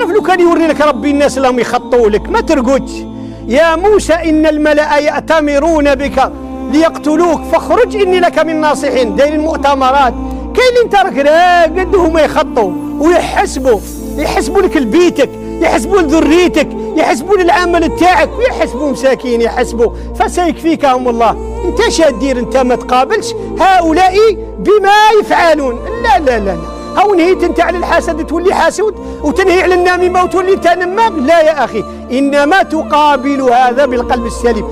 تعرف لو كان يوري لك ربي الناس اللي هم يخطوا لك ما ترقدش. يا موسى إن الملأ يأتمرون بك ليقتلوك فاخرج إني لك من الناصحين. دايرين مؤتمرات، كاين اللي انت راك راقد وهما يخطوا ويحسبوا لك لبيتك، يحسبوا لذريتك، يحسبوا للعمل تاعك، ويحسبوا مساكين يحسبوا، فسيكفيكهم الله. انت شادير انت ما تقابلش هؤلاء بما يفعلون. لا لا لا لا، هاو نهيت انت على الحسد تولي حاسد، وتنهي على النميمه وتولي انت نمام. لا يا اخي، انما تقابل هذا بالقلب السليم.